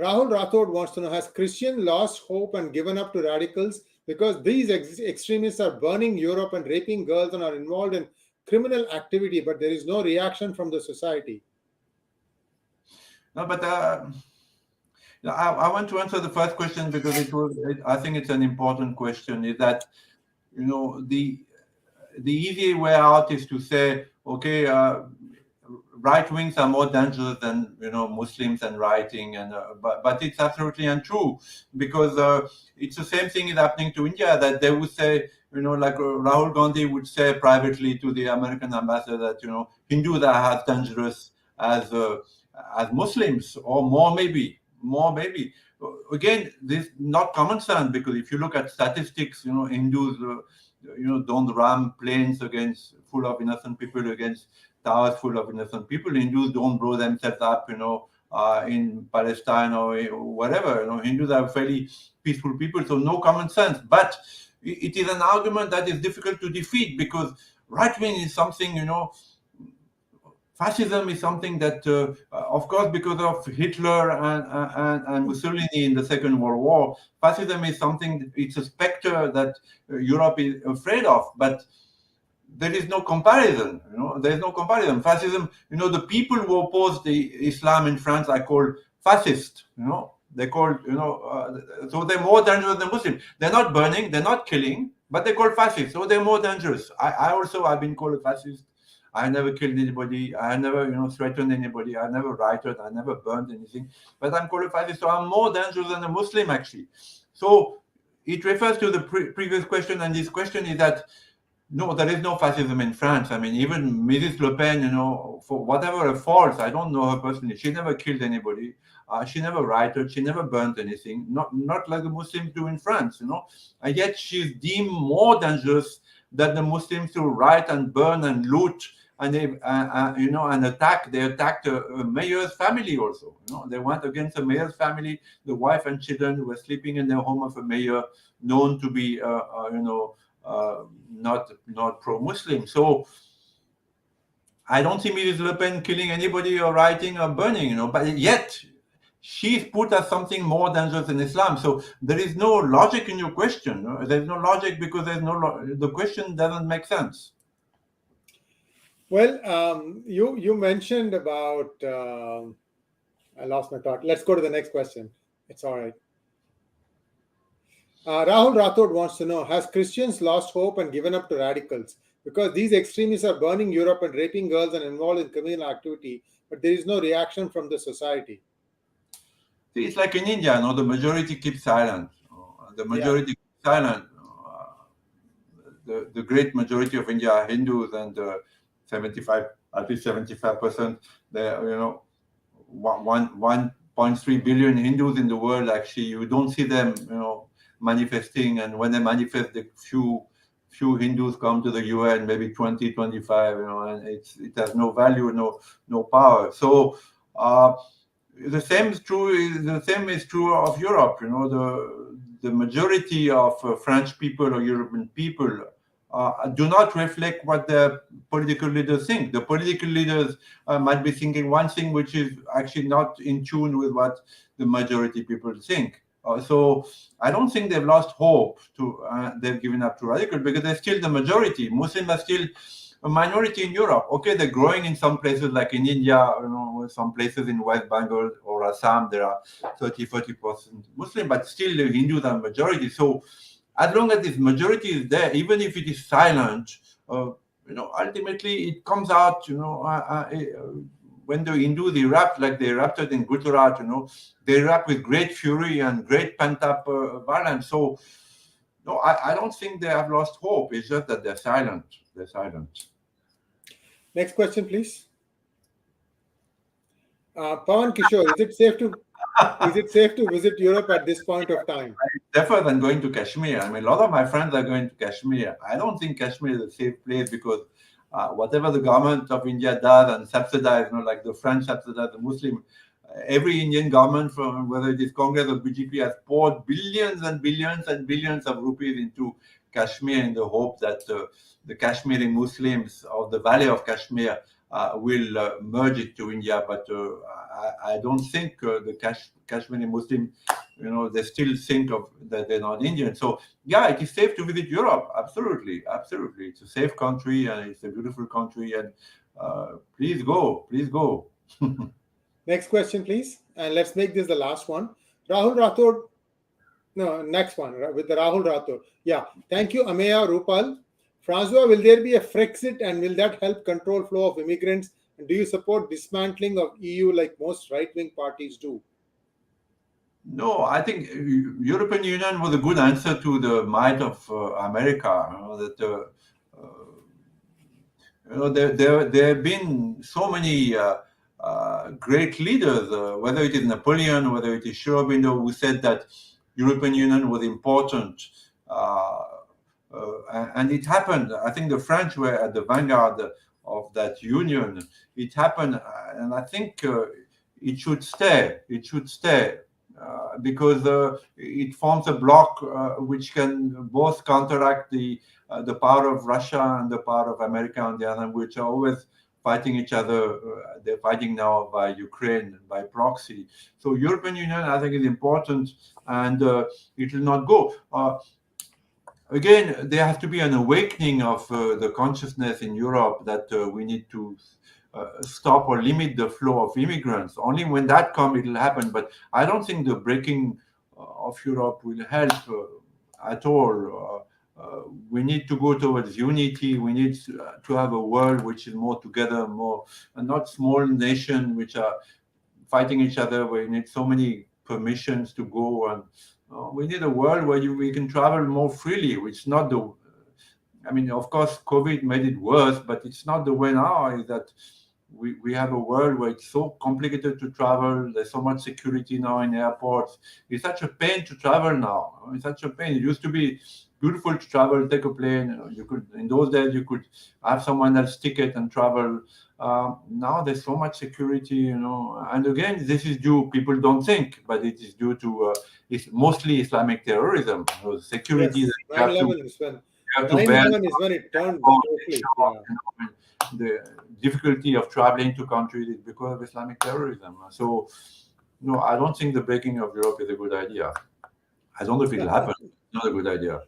Rahul Rathod wants to know: has Christian lost hope and given up to radicals because these extremists are burning Europe and raping girls and are involved in criminal activity, but there is no reaction from the society? No, but I want to answer the first question because I think it's an important question. Is that the easy way out is to say, okay, right wings are more dangerous than Muslims and rioting, but it's absolutely untrue because it's the same thing is happening to India, that they would say, like Rahul Gandhi would say privately to the American ambassador that Hindus are as dangerous as Muslims, or more maybe. Again, this is not common sense, because if you look at statistics, Hindus don't ram planes full of innocent people against towers full of innocent people. Hindus don't blow themselves up, in Palestine or whatever. Hindus are fairly peaceful people, so no common sense. But it is an argument that is difficult to defeat, because right wing is something, fascism is something that, of course, because of Hitler and Mussolini in the Second World War, fascism is something, it's a specter that Europe is afraid of. But there is no comparison. There is no comparison. Fascism, the people who oppose the Islam in France are called fascist. They're called, so they're more dangerous than Muslims. They're not burning, they're not killing, but they're called fascists, so they're more dangerous. I've been called a fascist. I never killed anybody. I never, threatened anybody. I never rioted. I never burned anything. But I'm called a fascist, so I'm more dangerous than a Muslim, actually. So it refers to the previous question, and this question is that no, there is no fascism in France. I mean, even Mrs. Le Pen, for whatever her faults, I don't know her personally. She never killed anybody. She never rioted. She never burnt anything. Not like the Muslims do in France, And yet she's deemed more dangerous than the Muslims who riot and burn and loot and they, and attack. They attacked a mayor's family also. They went against a mayor's family. The wife and children who were sleeping in their home of a mayor, known to be, not pro-Muslim. So I don't see Mrs. Le Pen killing anybody or rioting or burning, but yet she's put as something more dangerous than Islam. So there is no logic in your question. There's no logic because the question doesn't make sense. Well, you mentioned about I lost my thought. Let's go to the next question. It's all right. Rahul Rathod wants to know, has Christians lost hope and given up to radicals? Because these extremists are burning Europe and raping girls and involved in criminal activity, but there is no reaction from the society. See, it's like in India, the majority keeps silent. The majority keeps silent. The great majority of India are Hindus, and at least 75%, they're, 1.3 billion Hindus in the world. Actually, you don't see them, manifesting, and when they manifest, the few Hindus come to the UN, maybe 20, 25, and it has no value, no power. So the same is true of Europe. The majority of French people or European people do not reflect what the political leaders think. The political leaders might be thinking one thing which is actually not in tune with what the majority people think. So I don't think they've lost hope they've given up to radicals, because they're still the majority. Muslims are still a minority in Europe. Okay, they're growing in some places, like in India, some places in West Bengal or Assam, there are 30-40% Muslim, but still the Hindus are majority. So as long as this majority is there, even if it is silent, ultimately it comes out, when the Hindus erupt, like they erupted in Gujarat, they erupt with great fury and great pent-up violence. So, no, I don't think they have lost hope. It's just that they're silent. They're silent. Next question, please. Pawan Kishore, is it safe to visit Europe at this point of time? It's safer than going to Kashmir. I mean, a lot of my friends are going to Kashmir. I don't think Kashmir is a safe place, because whatever the government of India does and subsidize, like the French subsidize the Muslim, every Indian government, from whether it is Congress or BJP, has poured billions and billions and billions of rupees into Kashmir in the hope that the Kashmiri Muslims of the Valley of Kashmir will merge it to India. But I don't think the Kashmiri Muslim, they still think that they're not Indian. So yeah, it is safe to visit Europe. Absolutely. It's a safe country and it's a beautiful country. And please go. Next question, please. And let's make this the last one. Rahul Rathod. No, next one with the Rahul Rathod. Yeah. Thank you, Ameya Rupal. Francois, will there be a Frexit, and will that help control flow of immigrants? And do you support dismantling of EU like most right-wing parties do? No, I think European Union was a good answer to the might of America. There have been so many great leaders, whether it is Napoleon, whether it is Schroeder, who said that European Union was important. And it happened. I think the French were at the vanguard of that union. It happened, and I think it should stay. Because it forms a bloc which can both counteract the power of Russia and the power of America on the other, which are always fighting each other. They're fighting now by Ukraine, by proxy. So European Union, I think, is important, and it will not go. Again, there has to be an awakening of the consciousness in Europe that we need to stop or limit the flow of immigrants. Only when that comes, it will happen. But I don't think the breaking of Europe will help at all. we need to go towards unity. We need to have a world which is more together, more, and not small nations which are fighting each other. We need so many permissions to go, and we need a world where we can travel more freely, which is not the. I mean, of course, COVID made it worse, but it's not the way now. Is that we have a world where it's so complicated to travel. There's so much security now in airports. It's such a pain to travel now. It's such a pain. It used to be beautiful to travel, take a plane. You could, in those days, you could have someone else ticket and travel. Now there's so much security, and again, this is due, people don't think, but it is due to, it's mostly Islamic terrorism. Security Yes, that you have to, 9/11 is when you have to bear 9/11 is when it turned totally. Yeah. the difficulty of traveling to countries is because of Islamic terrorism. So, no, I don't think the breaking of Europe is a good idea. I don't know if it'll happen. It's not a good idea.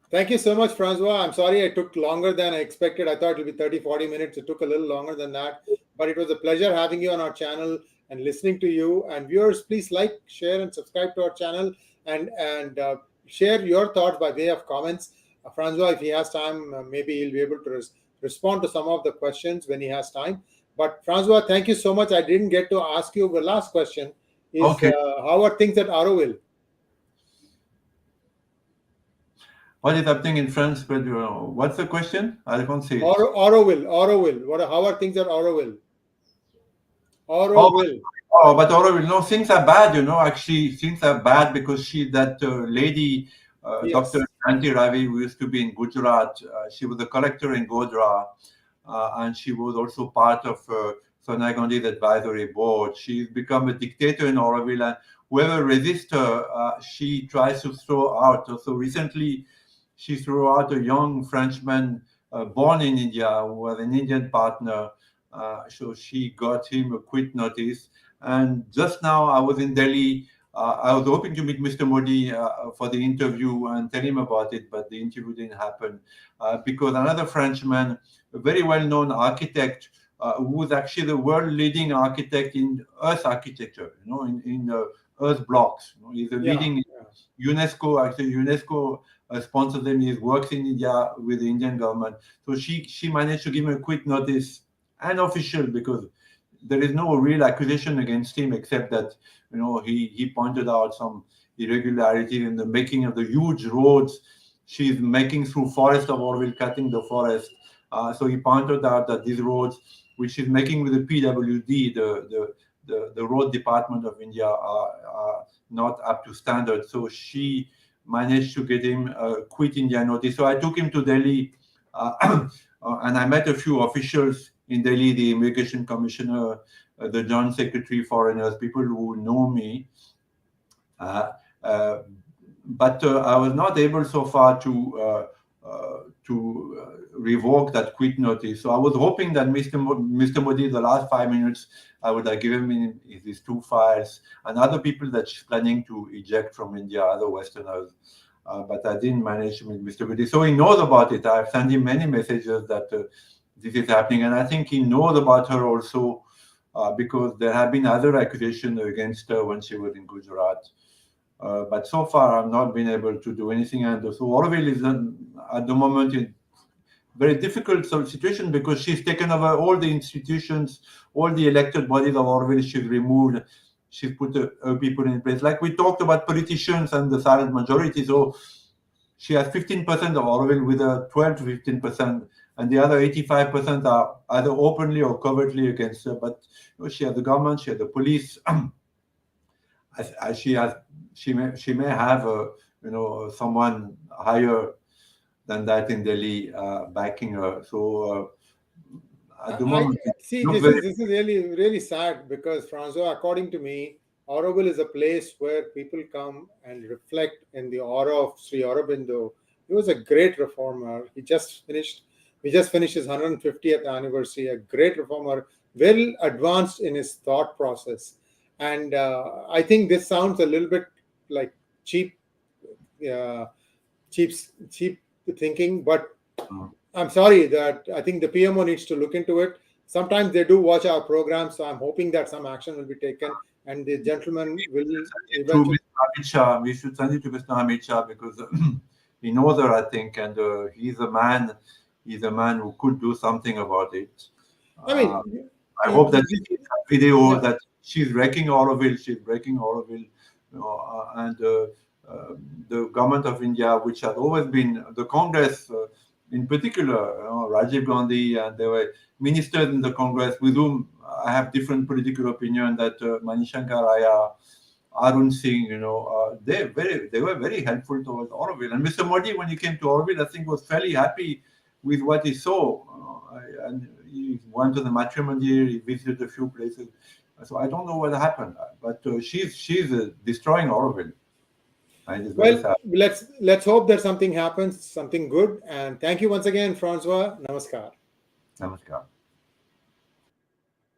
Thank you so much, Francois. I'm sorry I took longer than I expected. I thought it would be 30, 40 minutes. It took a little longer than that. But it was a pleasure having you on our channel and listening to you. And viewers, please like, share, and subscribe to our channel, and share your thoughts by way of comments. Francois, if he has time, maybe he'll be able to respond to some of the questions when he has time. But Francois, thank you so much. I didn't get to ask you the last question. Is Okay. How are things at Auroville? What is happening in France? But what's the question? I can't see it. Auroville. How are things at Auroville? Auroville. But Auroville, no, things are bad. Actually, things are bad because that lady, Yes. Dr. Shanti Ravi, who used to be in Gujarat, she was a collector in Godhra, and she was also part of Sonia Gandhi's advisory board. She's become a dictator in Auroville, and whoever resists her, she tries to throw out. So recently, she threw out a young Frenchman born in India who was an Indian partner. So she got him a quit notice. And just now I was in Delhi. I was hoping to meet Mr. Modi for the interview and tell him about it, but the interview didn't happen because another Frenchman, a very well-known architect, who was actually the world leading architect in earth architecture, in earth blocks. He's a leading UNESCO. Actually, UNESCO sponsors him. He works in India with the Indian government. So she managed to give him a quit notice, and official, because there is no real accusation against him except that he pointed out some irregularities in the making of the huge roads she's making through forest of Auroville, cutting the forest. So he pointed out that these roads, which she's making with the PWD, the road department of India, are not up to standard. So she managed to get him quit India notice. So I took him to Delhi, and I met a few officials in Delhi, the immigration commissioner, the joint secretary, foreigners, people who know me. But I was not able so far to revoke that quit notice. So I was hoping that Mr. Modi, the last 5 minutes, I would have given him these 2 files and other people that she's planning to eject from India, other Westerners. But I didn't manage to meet Mr. Modi. So he knows about it. I've sent him many messages that this is happening. And I think he knows about her also because there have been other accusations against her when she was in Gujarat. But so far, I've not been able to do anything. And so Auroville is at the moment in very difficult situation because she's taken over all the institutions, all the elected bodies of Auroville. She's removed. She's put her people in place. Like we talked about politicians and the silent majority. So she has 15% of Auroville with a 12 to 15%, and the other 85% are either openly or covertly against her. But she has the government, she has the police. She may have someone higher than that in Delhi backing her. So at the moment, this is really, really sad because, Francois, according to me, Auroville is a place where people come and reflect in the aura of Sri Aurobindo. He was a great reformer. We just finished his 150th anniversary. A great reformer, well advanced in his thought process. And I think this sounds a little bit like cheap thinking, but I'm sorry that I think the PMO needs to look into it. Sometimes they do watch our program, so I'm hoping that some action will be taken, and the gentleman will eventually. We should send it to Mr. Amit Shah because he knows her, I think, and he's a man. He's a man who could do something about it. I mean, I hope that y- she that video yeah. that she's wrecking Auroville. She's breaking Auroville, and the government of India, which has always been the Congress, in particular, Rajiv Gandhi, and there were ministers in the Congress with whom I have different political opinion. That Manishankar Raya, Arun Singh, they were very helpful towards Auroville. And Mr. Modi, when he came to Auroville, I think was fairly happy with what he saw. And he went to the matrimony, he visited a few places. So I don't know what happened, but she's destroying Auroville. And it's very Well, sad. let's hope that something happens, something good. And thank you once again, Francois. Namaskar. Namaskar.